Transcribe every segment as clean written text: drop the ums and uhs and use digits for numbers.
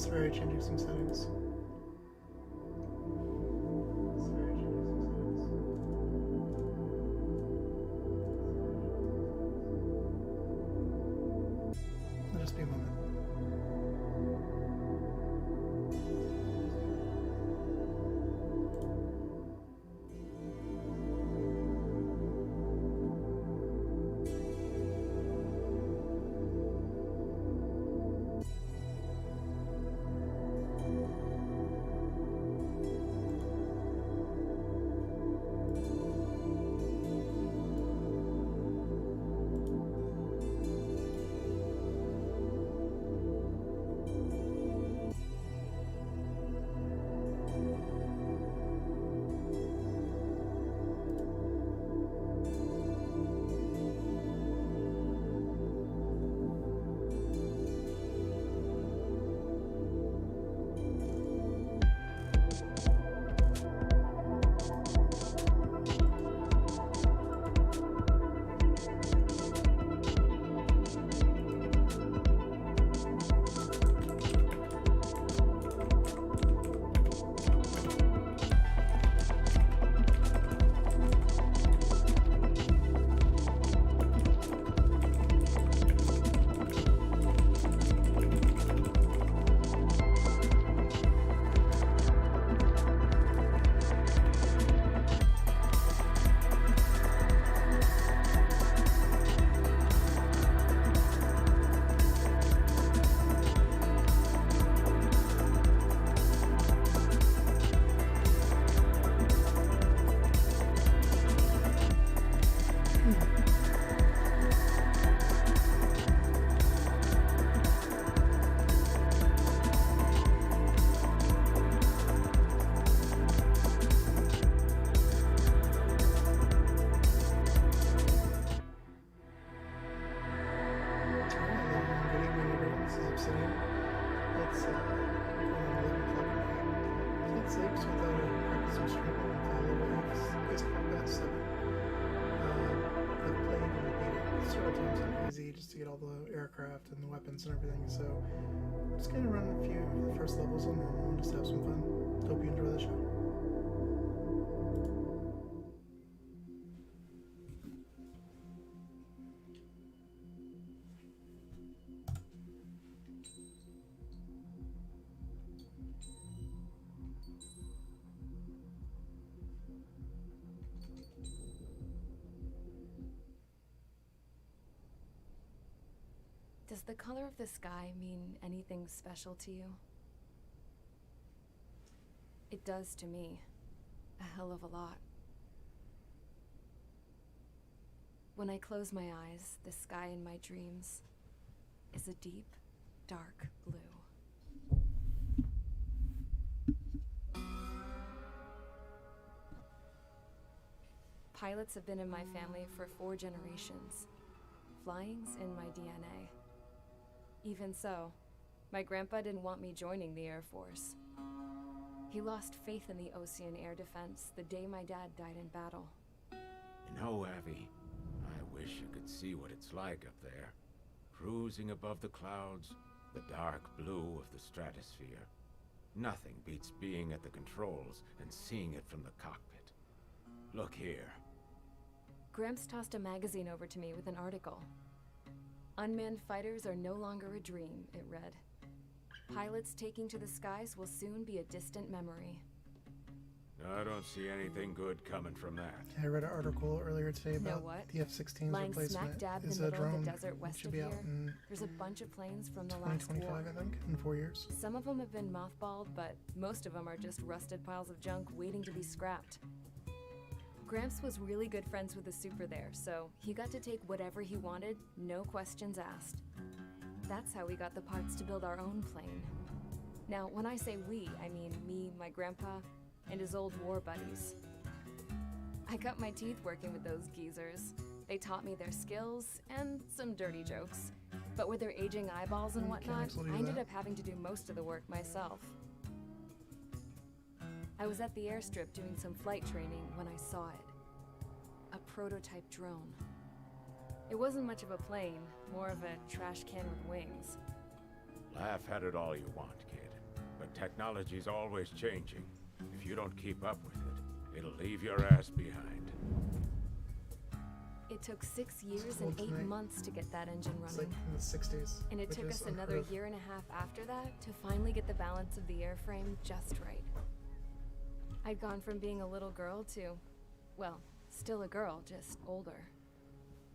very changing some settings. It'll just be a moment. Aircraft and the weapons and everything, so I'm just gonna run a few of the first levels on normal and just have some fun. Hope you enjoy the show. Does the color of the sky mean anything special to you? It does to me. A hell of a lot. When I close my eyes, the sky in my dreams is a deep, dark blue. Pilots have been in my family for 4 generations. Flying's in my DNA. Even so, my grandpa didn't want me joining the Air Force. He lost faith in the Ocean Air Defense the day my dad died in battle. You know, Abby, I wish I could see what it's like up there. Cruising above the clouds, the dark blue of the stratosphere. Nothing beats being at the controls and seeing it from the cockpit. Look here. Gramps tossed a magazine over to me with an article. Unmanned fighters are no longer a dream, it read. Pilots taking to the skies will soon be a distant memory. I don't see anything good coming from that. I read an article earlier today about what? the F-16's Lying replacement smack dab in is the a middle of drone. the desert It west should of be here. out in There's a bunch of planes from the last 2025, war. I think, in 4 years. Some of them have been mothballed, but most of them are just rusted piles of junk waiting to be scrapped. Gramps was really good friends with the super there, so he got to take whatever he wanted, no questions asked. That's how we got the parts to build our own plane. Now, when I say we, I mean me, my grandpa, and his old war buddies. I cut my teeth working with those geezers. They taught me their skills and some dirty jokes. But with their aging eyeballs and whatnot, absolutely I do ended that. up having to do most of the work myself. I was at the airstrip doing some flight training when I saw it. A prototype drone. It wasn't much of a plane, more of a trash can with wings. Laugh at it all you want, kid. But technology's always changing. If you don't keep up with it, it'll leave your ass behind. It took 6 years cool and 8 tonight. months to get that engine It's running. like in the 60s. And it which took is us another unheard of. year and a half after that to finally get the balance of the airframe just right. I'd gone from being a little girl to, well, still a girl, just older.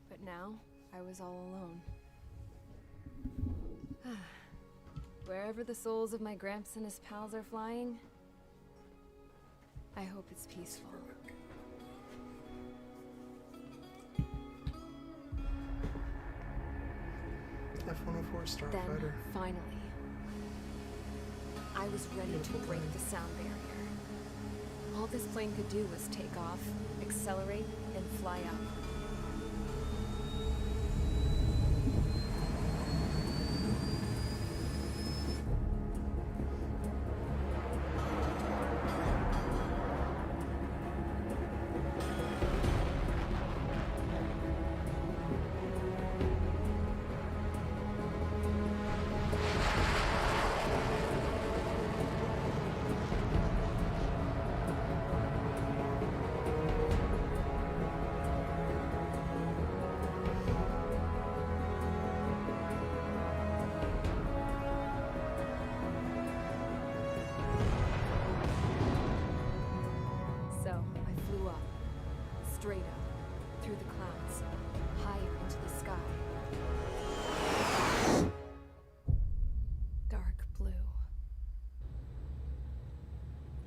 But now, I was all alone. Wherever the souls of my Gramps and his pals are flying, I hope it's peaceful. F-104 Then, Starfighter. finally, I was ready to Beautiful break plane. the sound barrier. All this plane could do was take off, accelerate, and fly up. So, I flew up, straight up, through the clouds, higher into the sky. Dark blue.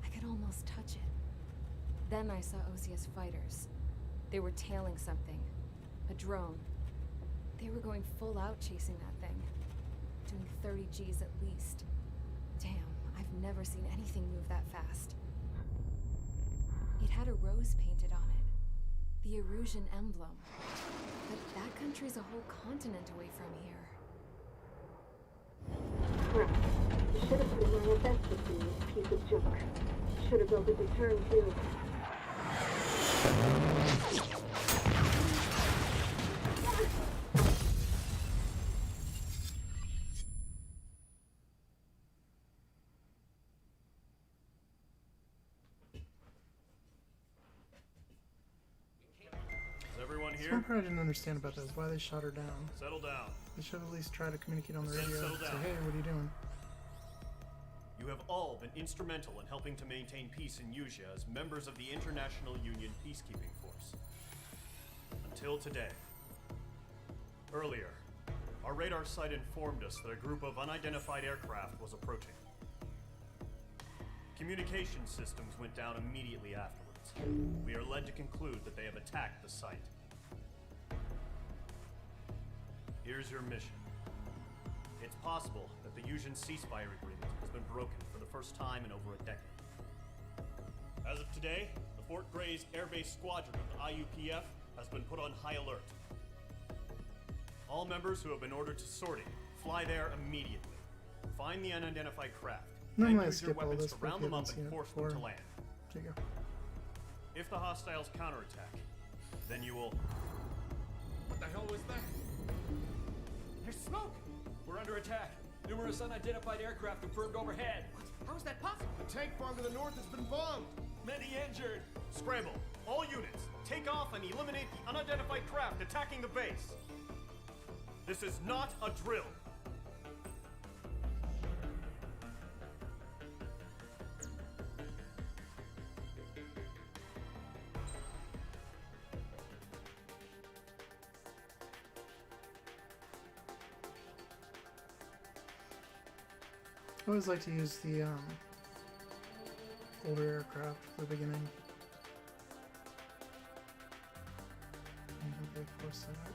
I could almost touch it. Then I saw Osius fighters. They were tailing something. A drone. They were going full out chasing that thing. Doing 30 Gs at least. Damn, I've never seen anything move that fast. It had a rose painted on it. The Erusian emblem. But that country's a whole continent away from here. Crap. Should have been my best with this piece of junk. Should have built a deterrent too. Is everyone One here? part I didn't understand about that is why they shot her down. Settle down. They should at least try to communicate on the Sam, radio. settle Say, down. hey, what are you doing? You have all been instrumental in helping to maintain peace in Yuzha as members of the International Union Peacekeeping Force. Until today. Earlier, our radar site informed us that a group of unidentified aircraft was approaching. Communication systems went down immediately afterwards. We are led to conclude that they have attacked the site. Here's your mission. It's possible that the Yuzhan ceasefire agreement has been broken for the first time in over a decade. As of today, the Fort Grays Air Base Squadron of the IUPF has been put on high alert. All members who have been ordered to sortie, fly there immediately. Find the unidentified craft, Normally I then use your skip all weapons this, to but round if you them up haven't and seen it force them to before. land. There you go. If the hostiles counterattack, then you will... What the hell was that? There's smoke! We're under attack. Numerous unidentified aircraft confirmed overhead. What? How is that possible? The tank farm to the north has been bombed. Many injured. Scramble! All units, take off and eliminate the unidentified craft attacking the base. This is not a drill. I always like to use the older aircraft for the beginning. And hope they force that out.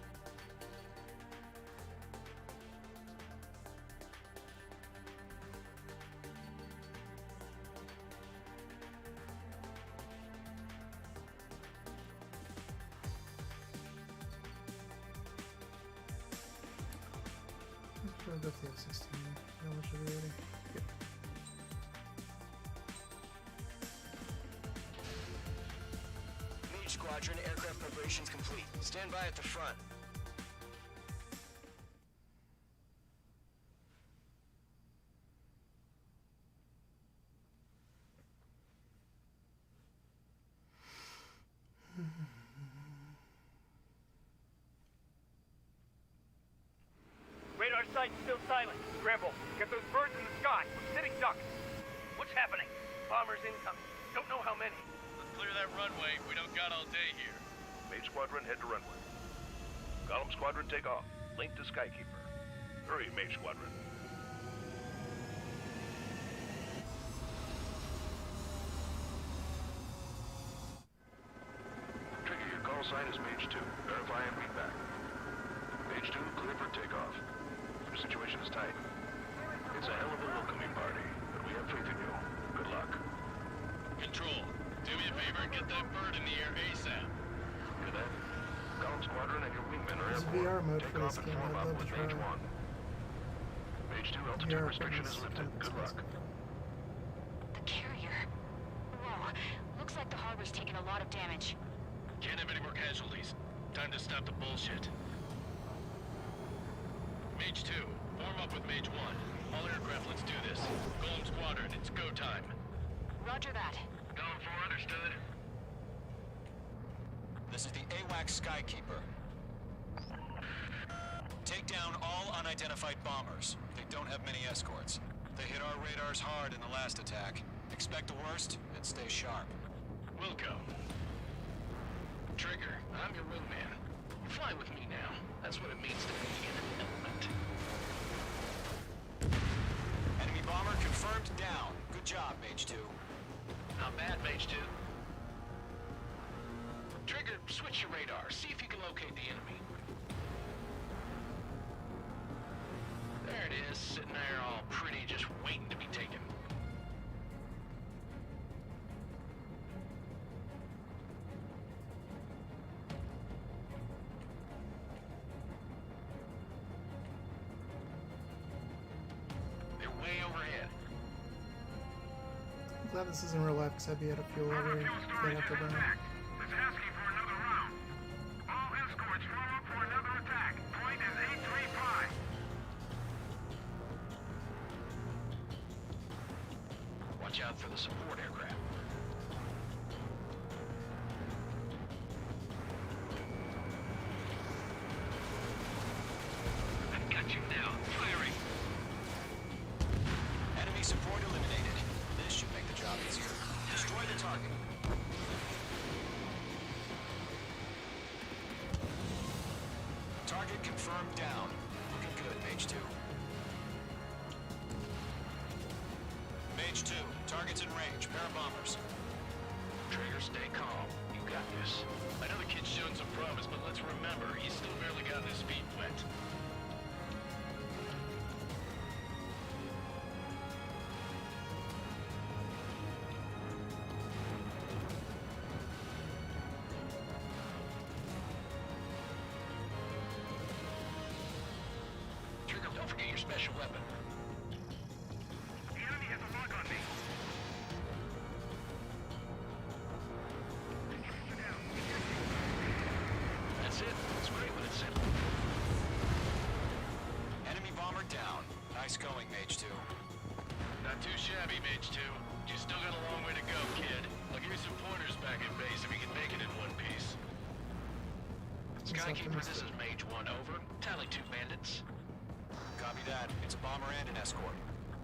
Let's go with the F-16. That one should be ready. Yep. Mage Squadron, aircraft preparations complete. Stand by at the front. silent. Gramble, get those birds in the sky. We're sitting ducks. What's happening? Bombers incoming. Don't know how many. Let's clear that runway. We don't got all day here. Mage Squadron, head to runway. Golem Squadron, take off. Link to Skykeeper. Hurry, Mage Squadron. Trigger, your call sign is Mage 2. Verify and feedback. Mage 2, clear for takeoff. Your situation is tight. It's a hell of a welcoming party, but we have faith in you. Good luck. Control, do me a favor and get that bird in the air ASAP. Good then. Golem Squadron and your wingmen are There's airborne. VR mode Take for off this and game. form I'd up love to with try Mage it. 1. Mage 2, altitude VR restriction equipment's is lifted. Good luck. The carrier. Whoa. Looks like the harbor's taking a lot of damage. Can't have any more casualties. Time to stop the bullshit. Mage 2, form up with Mage 1. All aircraft, let's do this. Golem Squadron, it's go time. Roger that. Golem 4, understood. This is the AWACS Skykeeper. Take down all unidentified bombers. They don't have many escorts. They hit our radars hard in the last attack. Expect the worst and stay sharp. Wilco. Trigger, I'm your wingman. Fly with me now. That's what it means to be in an element. Enemy bomber confirmed down. Good job, Mage 2. Not bad, Mage 2. Trigger, switch your radar. See if you can locate the enemy. There it is, sitting there all pretty, just waiting to be taken. They're way overhead. I'm glad this isn't real life because I'd be out of fuel every thing up to burn. It's asking for another round. All escorts form up for another attack. Point is 835. Watch out for the support aircraft. I've got you now. Firing. Enemy support eliminated. This should make the job easier. Destroy the target. Target confirmed down. Looking good, Mage 2. Mage 2, target's in range. Pair of bombers. Trigger, stay calm. You got this. I know the kid's shown some promise, but let's remember, he's still barely gotten his feet wet. Trigger, don't forget your special weapon. The enemy has a lock on me. That's it. It's great when it's simple. Enemy bomber down. Nice going, Mage 2. Not too shabby, Mage 2. You still got a long way to go, kid. I'll give you some pointers back at base if you can make it in one piece. Skykeeper, this is Mage 1, over. Tally 2 bandits. Copy that. It's a bomber and an escort.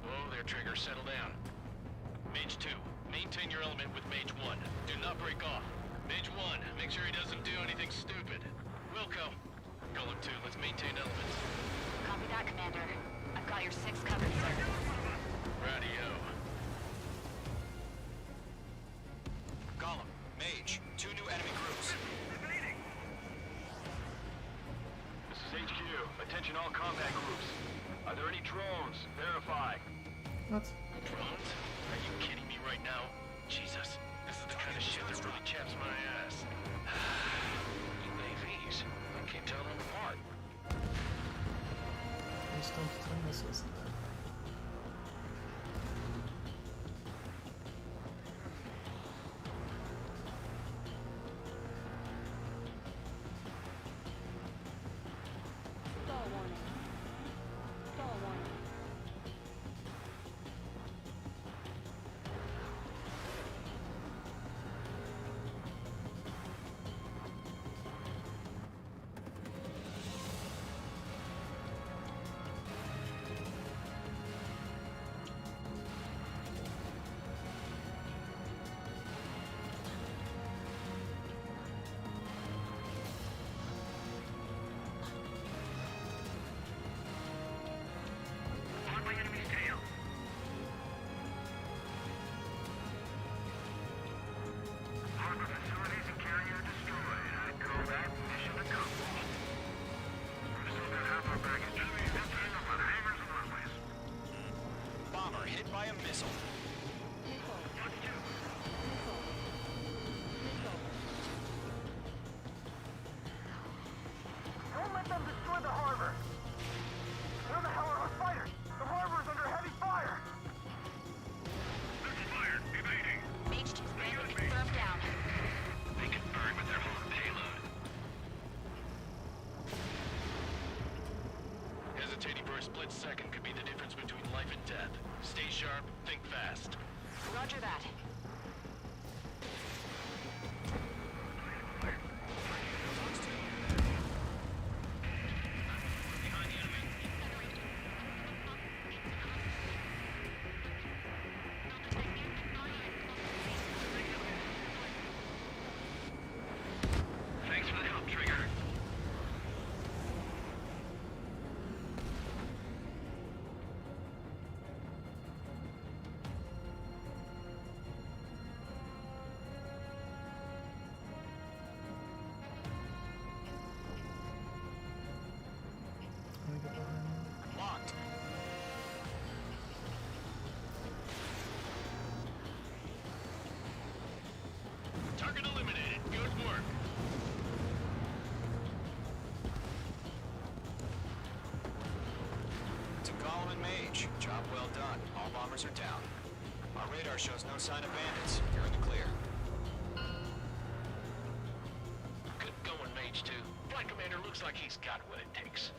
Whoa there, Trigger. Settle down. Mage 2, maintain your element with Mage 1. Do not break off. Mage 1, make sure he doesn't do anything stupid. Wilco. Golem 2, let's maintain elements. Copy that, Commander. I've got your 6 covered, sir. Radio. Golem, Mage, 2 new enemy groups. This is HQ. Attention all combat groups. Are there any drones? Verify. What? Drones? Are you kidding me right now? Jesus, this is the kind of shit that really chaps my ass. UAVs. I can't tell them apart. I just don't think missiles. Roger that. Thanks for the help, Trigger. Let me get behind. Locked. Target eliminated. Good work. To Gollum and Mage. Job well done. All bombers are down. Our radar shows no sign of bandits. You're in the clear. Good going, Mage 2. Flight Commander looks like he's got what it takes.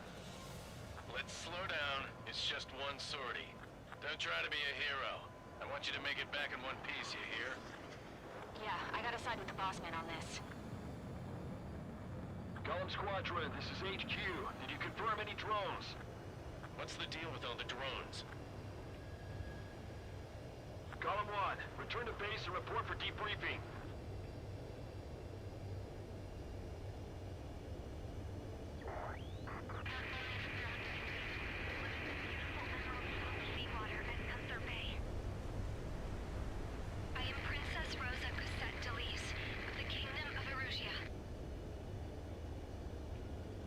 Let's slow down. It's just one sortie. Don't try to be a hero. I want you to make it back in one piece, you hear? Yeah, I gotta side with the boss man on this. Gollum Squadron, this is HQ. Did you confirm any drones? What's the deal with all the drones? Gollum 1, return to base and report for debriefing. Seawater and Gunther Bay. I am Princess Rosa Cosette Delise of the Kingdom of Erusia.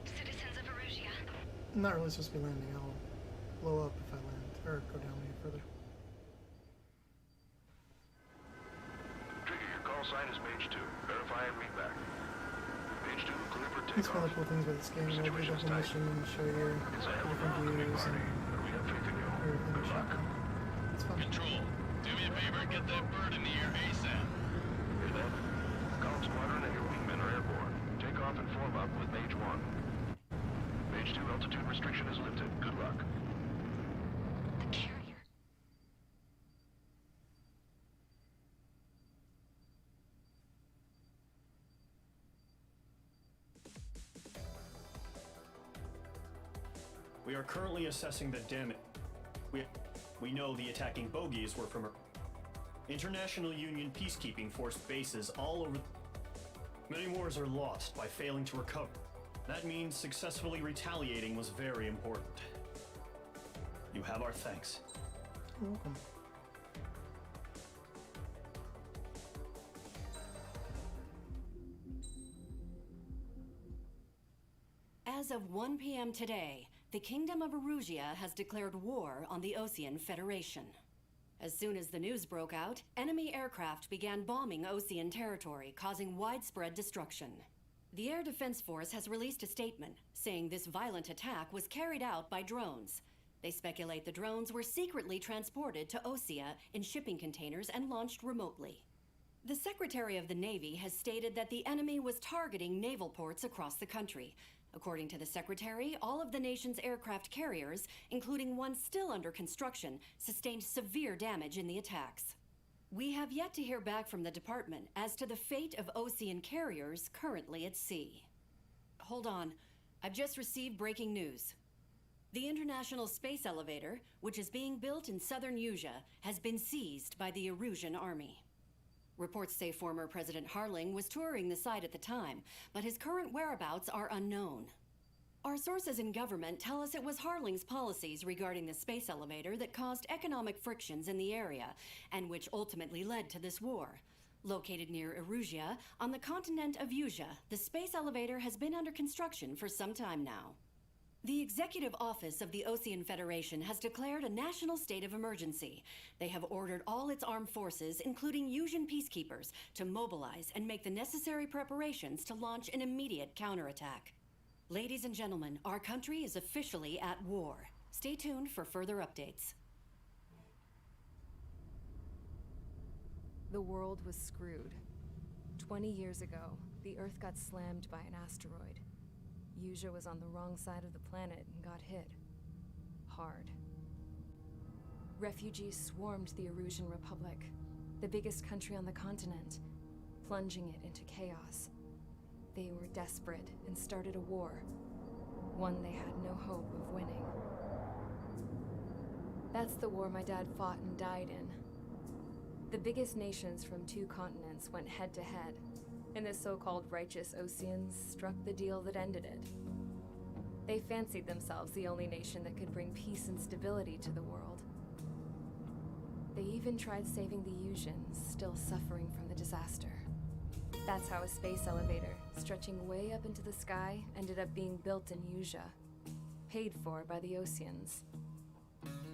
Citizens of Erusia. I'm not really supposed to be landing. I'll blow up if I land, or go down any further. Trigger, your call sign is Mage 2. Verify and read back. Mage 2, clear for That's one of the takeoff. cool things about this game. It'll give Situation's tight. definition and show you It's a hell of a different welcoming views party, and but we have faith in you. your Good luck. shotgun. It's fun. Control, do me a favor and get that bird in the air ASAP. Hear that? Gollum Squadron and your wingmen are airborne. Take off and form up with Mage 1. Mage 2, altitude restriction is lifted. Good luck. The carrier. We are currently assessing the damage. We know the attacking bogies were from International Union peacekeeping force bases all over. Many wars are lost by failing to recover. That means successfully retaliating was very important. You have our thanks. You're welcome. As of 1 p.m. today, the Kingdom of Erusia has declared war on the Osean Federation. As soon as the news broke out, enemy aircraft began bombing Osean territory, causing widespread destruction. The Air Defense Force has released a statement saying this violent attack was carried out by drones. They speculate the drones were secretly transported to Osea in shipping containers and launched remotely. The Secretary of the Navy has stated that the enemy was targeting naval ports across the country. According to the Secretary, all of the nation's aircraft carriers, including one still under construction, sustained severe damage in the attacks. We have yet to hear back from the department as to the fate of Osean carriers currently at sea. Hold on, I've just received breaking news. The International Space Elevator, which is being built in southern Usea, has been seized by the Erusian army. Reports say former President Harling was touring the site at the time, but his current whereabouts are unknown. Our sources in government tell us it was Harling's policies regarding the space elevator that caused economic frictions in the area, and which ultimately led to this war. Located near Erusia, on the continent of Usea, the space elevator has been under construction for some time now. The Executive Office of the Osean Federation has declared a national state of emergency. They have ordered all its armed forces, including Usian peacekeepers, to mobilize and make the necessary preparations to launch an immediate counterattack. Ladies and gentlemen, our country is officially at war. Stay tuned for further updates. The world was screwed. 20 years ago, the Earth got slammed by an asteroid. Usea was on the wrong side of the planet and got hit. Hard. Refugees swarmed the Erusian Republic. the biggest country on the continent, plunging it into chaos. They were desperate and started a war, one they had no hope of winning. That's the war my dad fought and died in. The biggest nations from 2 continents went head to head, and the so-called righteous Oseans struck the deal that ended it. They fancied themselves the only nation that could bring peace and stability to the world. They even tried saving the Usians, still suffering from the disaster. That's how a space elevator, stretching way up into the sky, ended up being built in Usea, paid for by the Oseans.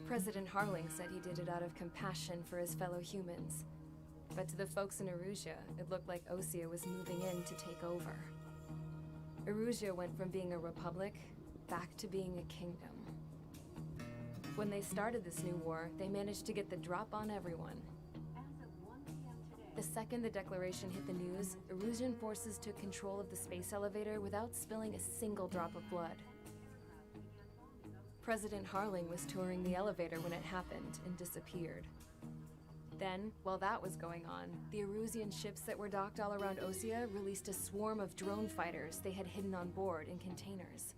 President Harling said he did it out of compassion for his fellow humans. But to the folks in Erusea, it looked like Osea was moving in to take over. Erusea went from being a republic back to being a kingdom. When they started this new war, they managed to get the drop on everyone. The second the declaration hit the news, Erusian forces took control of the space elevator without spilling a single drop of blood. President Harling was touring the elevator when it happened and disappeared. Then, while that was going on, the Erusian ships that were docked all around Osea released a swarm of drone fighters they had hidden on board in containers.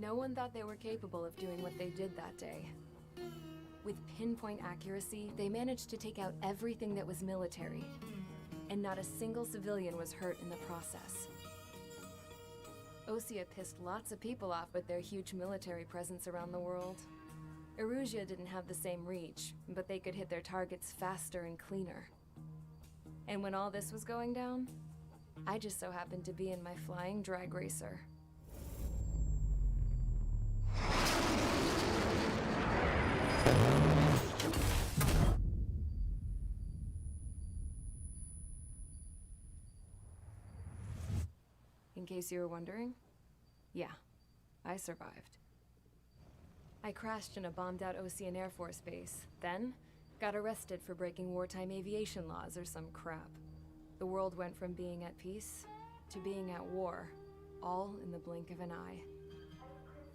No one thought they were capable of doing what they did that day. With pinpoint accuracy, they managed to take out everything that was military, and not a single civilian was hurt in the process. Osea pissed lots of people off with their huge military presence around the world. Erusea didn't have the same reach, but they could hit their targets faster and cleaner. And when all this was going down, I just so happened to be in my flying drag racer. In case you were wondering, yeah, I survived. I crashed in a bombed-out Osean Air Force base, then got arrested for breaking wartime aviation laws or some crap. The world went from being at peace to being at war, all in the blink of an eye.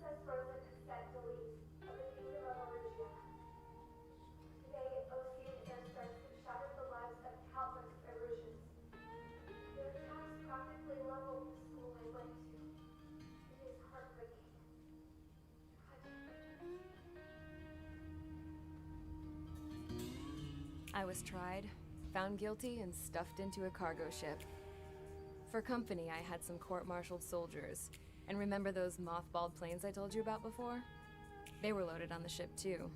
Princess Rosa Castandolis of the Kingdom of Erusea. Today, Osean airstrikes have shattered the lives of countless Erusians. Their attacks practically leveled the school I went to. It is heartbreaking. I was tried, found guilty, and stuffed into a cargo ship. For company, I had some court-martialed soldiers. And remember those mothballed planes I told you about before? They were loaded on the ship, too.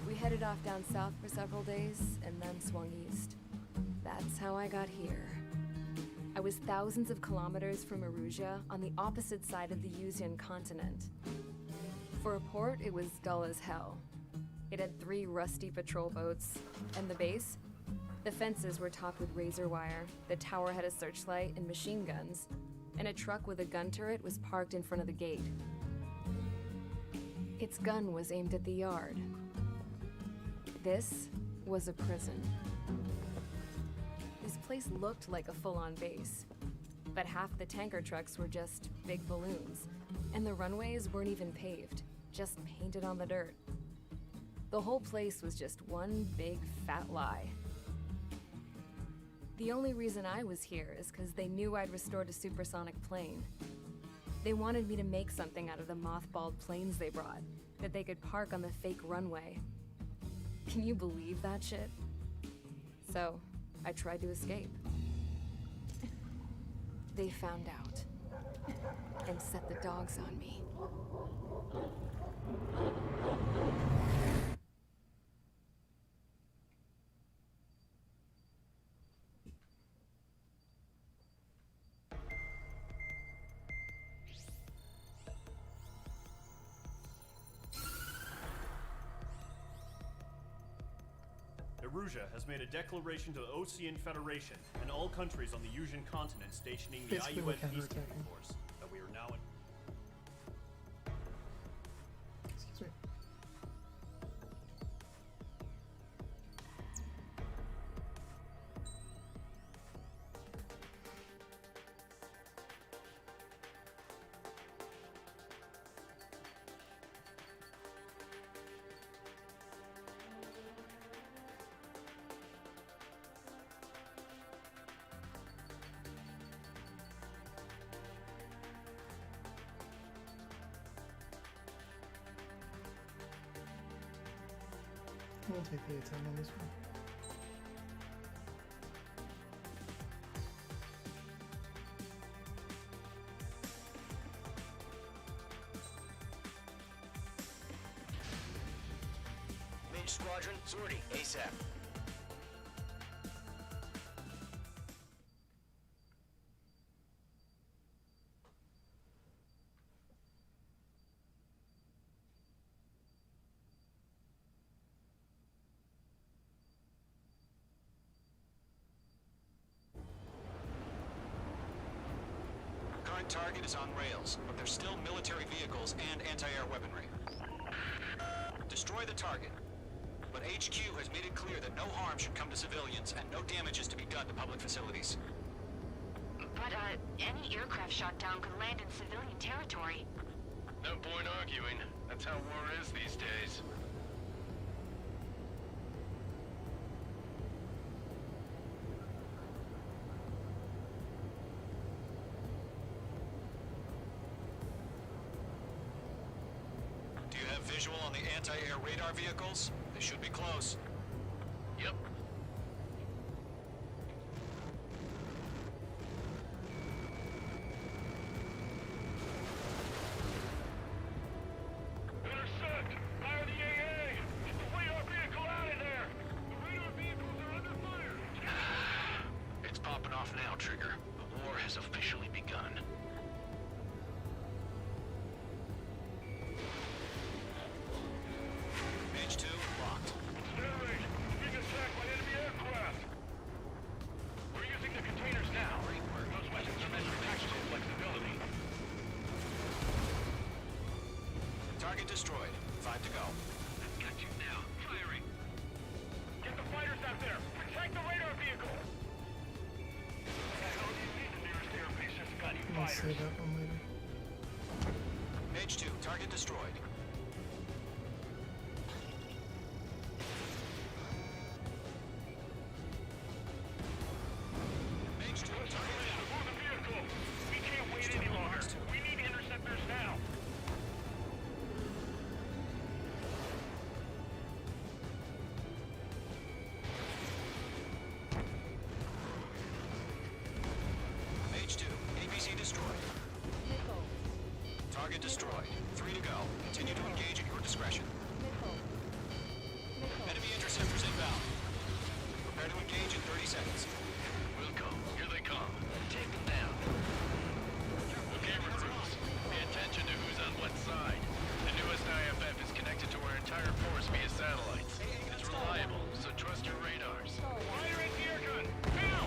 We headed off down south for several days, and then swung east. That's how I got here. I was thousands of kilometers from Erusea, on the opposite side of the Usian continent. For a port, it was dull as hell. It had 3 rusty patrol boats, and the base? The fences were topped with razor wire, the tower had a searchlight and machine guns, and a truck with a gun turret was parked in front of the gate. Its gun was aimed at the yard. This was a prison. This place looked like a full-on base, but half the tanker trucks were just big balloons, and the runways weren't even paved, just painted on the dirt. The whole place was just one big fat lie. The only reason I was here is because they knew I'd restored a supersonic plane. They wanted me to make something out of the mothballed planes they brought, that they could park on the fake runway. Can you believe that shit? So, I tried to escape. They found out, and set the dogs on me. Erusea has made a declaration to the Osean Federation and all countries on the Usian continent stationing the Basically, IUN we're counterattacking. peacekeeping force that we are now in. Excuse me. We'll take the A-10 on this one. Mage Squadron, sortie, ASAP. Current target is on rails, but there's still military vehicles and anti-air weaponry. Destroy the target. But HQ has made it clear that no harm should come to civilians and no damage is to be done to public facilities. But, any aircraft shot down could land in civilian territory. No point arguing. That's how war is these days. Do you have visual on the anti-air radar vehicles? They should be close. Yep. Intercept! Fire the AA! Get the radar vehicle out of there! The radar vehicles are under fire! It's popping off now, Trigger. The war has officially begun. Mage 2, locked. Generate! Being attacked by enemy aircraft! We're using the containers now. Those weapons are meant for tactical flexibility. Target destroyed. 5 to go. I've got you now. Firing! Get the fighters out there! Protect the radar vehicle! I know you need the nearest airbase that's got any I'll fighters. save that one later. Mage 2, target destroyed. Mage 2, target down. Move the vehicle! We can't wait any longer. We need interceptors now. Mage 2, APC destroyed. Target destroyed. 3 to go. Continue to engage at your discretion. Enemy interceptors inbound. Prepare to engage in 30 seconds. Wilco, here they come. Take them down. Okay, recruits. Pay attention to who's on what side. The newest IFF is connected to our entire force via satellites. It's reliable, so trust your radars. Fire at the air gun! Now!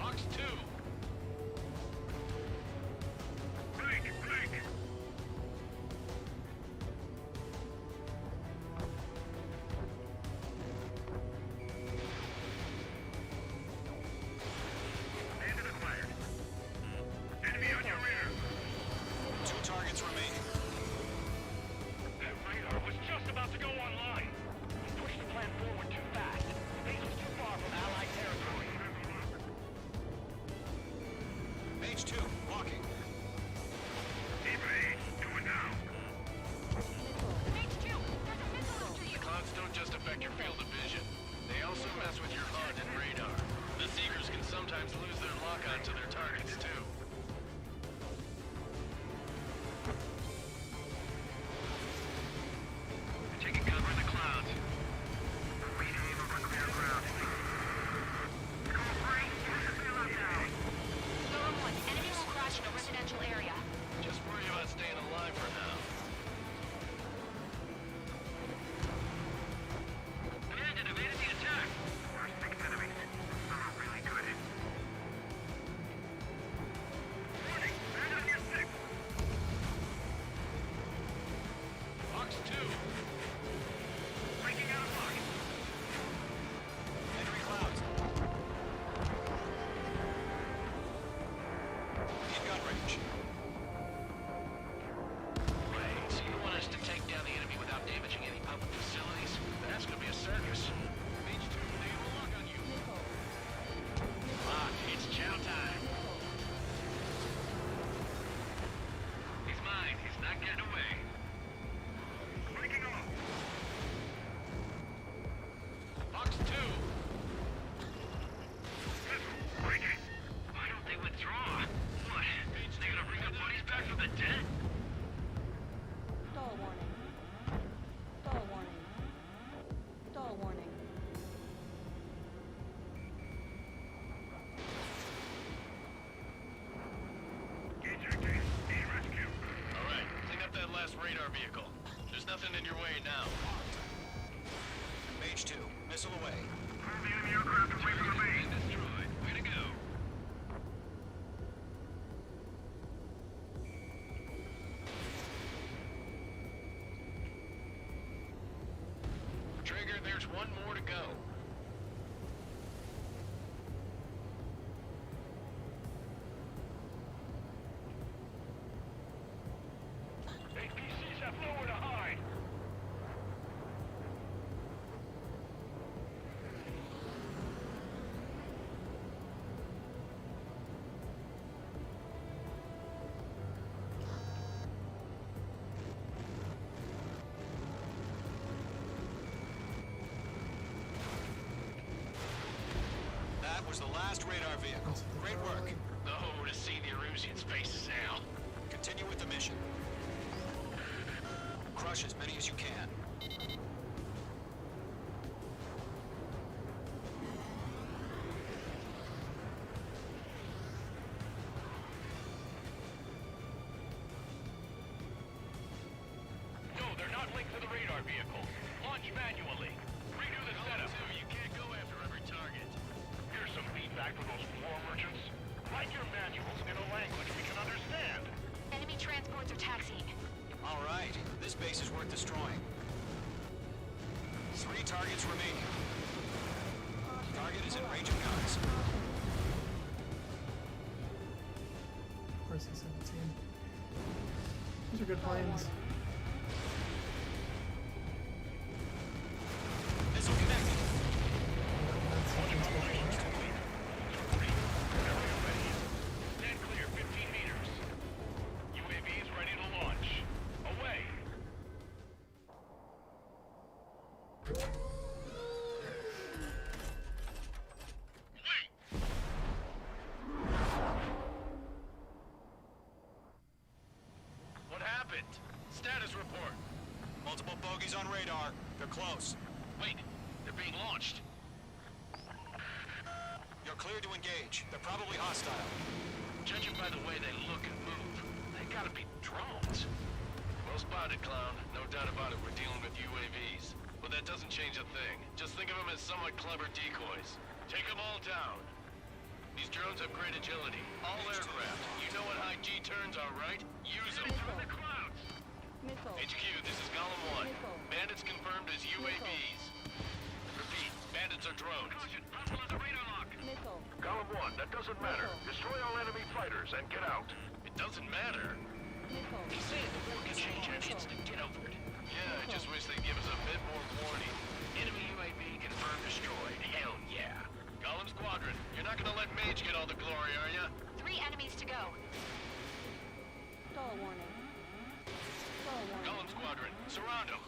Ox 2! Break! Break! Bandit acquired. Enemy on your rear! 2 targets remaining. That radar was just about to go online. We pushed the plan forward too fast. Base was too far from Allied territory. Mage 2, walking. Evade, doing now. Mage 2, there's a missile after you! The clouds don't just affect your field of vision. They also mess with your HUD and radar. The Seekers can sometimes lose their lock-on to their targets, too. Taking cover in the clouds. Rename over clear ground. Norm 1, enemy will crash in a residential area. Just worry about staying alive for now. Bandit evaded the attack. We're 6 enemies. Some are really good. vehicle. There's nothing in your way now. Mage 2, missile away. Move the enemy aircraft away from the base. Destroyed. Way to go. Trigger, there's one more to go. APCs have nowhere to hide. That was the last radar vehicle. Great work. Oh, to see the Erusians' faces now. Continue with the mission. Crush as many as you can. No, they're not linked to the radar vehicle. Launch manually. Redo the setup. You can't go after every target. Here's some feedback for those war merchants. Write your manuals in a language we can understand. Enemy transports are taxiing. All right, this base is worth destroying. 3 targets remaining. Target is in range of guns. Of course, he's 17. These are good planes. Missile connected. Stand clear, 15 meters. UAVs ready to launch. Away. What happened? Status report. Multiple bogies on radar. They're close. Wait, they're being launched. You're cleared to engage. They're probably hostile. Judging by the way they look and move, they gotta be drones. Well spotted, clown. No doubt about it, we're dealing with UAVs. But that doesn't change a thing. Just think of them as somewhat clever decoys. Take them all down. These drones have great agility. All aircraft. You know what high G turns are, right? Use them. The clouds. HQ, this is Golem 1. Bandits confirmed as UAVs. Repeat, bandits are drones. Caution, hostile on the radar lock. Column 1, that doesn't matter. Destroy all enemy fighters and get out. It doesn't matter. He's saying the war can change our instant. Get over it. Yeah, I just wish they'd give us a bit more warning. Enemy UAV confirmed destroyed. Hell yeah. Golem Squadron, you're not gonna let Mage get all the glory, are ya? 3 enemies to go. Golem Squadron, surround them.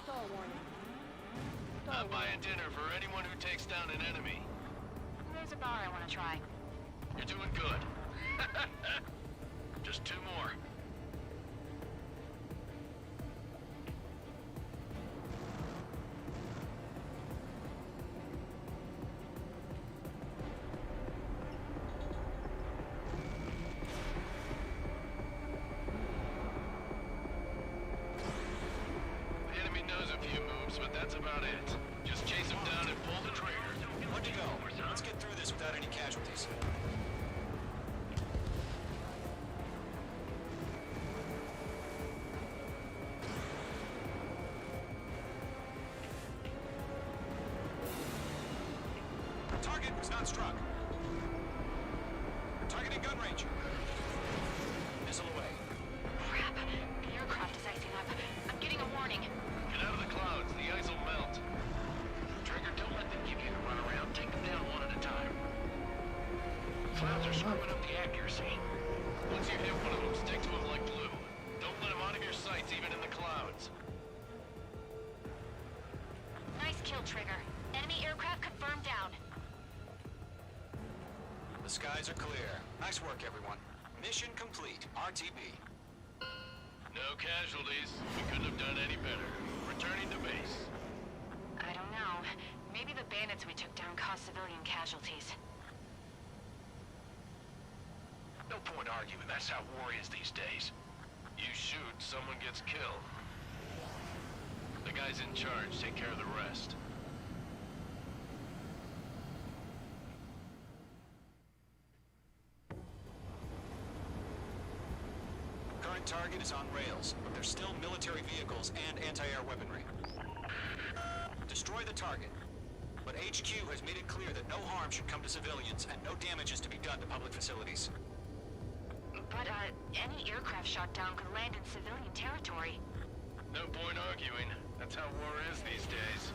I'm buying dinner for anyone who takes down an enemy. There's a bar I want to try. You're doing good. Just 2 more. The enemy knows a few moves, but that's about it. Just chase him down and pull the trigger. One to go. Let's get through this without any casualties. Target was not struck. Targeting gun range. Missile away. Crap. The aircraft is icing up. I'm getting a warning. Get out of the clouds. The ice will melt. Trigger, don't let them give you the runaround. Take them down one at a time. Clouds are screwing up the accuracy. Once you hit one of them, stick to him like glue. Don't let him out of your sights, even in the clouds. Nice kill, Trigger. Enemy aircraft confirmed down. The skies are clear. Nice work, everyone. Mission complete. RTB. No casualties. We couldn't have done any better. Returning to base. I don't know. Maybe the bandits we took down caused civilian casualties. No point arguing. That's how war is these days. You shoot, someone gets killed. the guys in charge take care of the rest. Current target is on rails, but there's still military vehicles and anti-air weaponry. Destroy the target. But HQ has made it clear that no harm should come to civilians and no damage is to be done to public facilities. But, any aircraft shot down could land in civilian territory. No point arguing. That's how war is these days.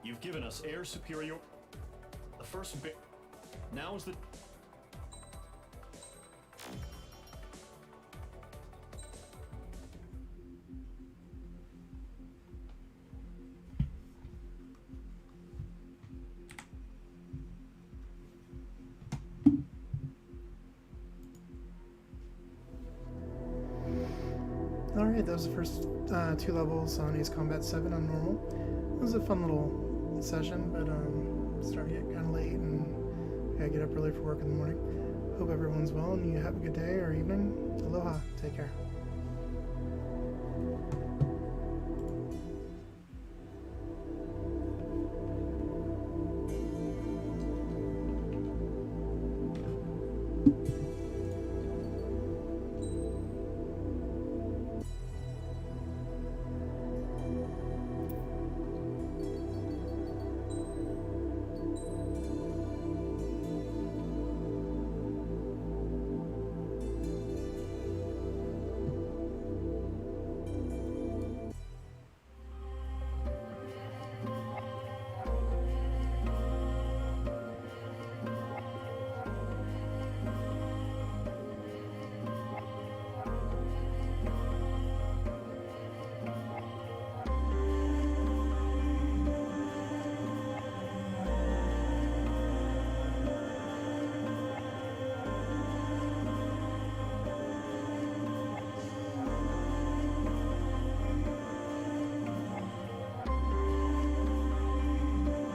You've given us air superior. The first bit. Now is the. Alright, that was the first 2 levels on Ace Combat 7 on normal. It was a fun little session, but starting to get kind of late and I gotta get up early for work in the morning. Hope everyone's well and you have a good day or evening. Aloha. Take care.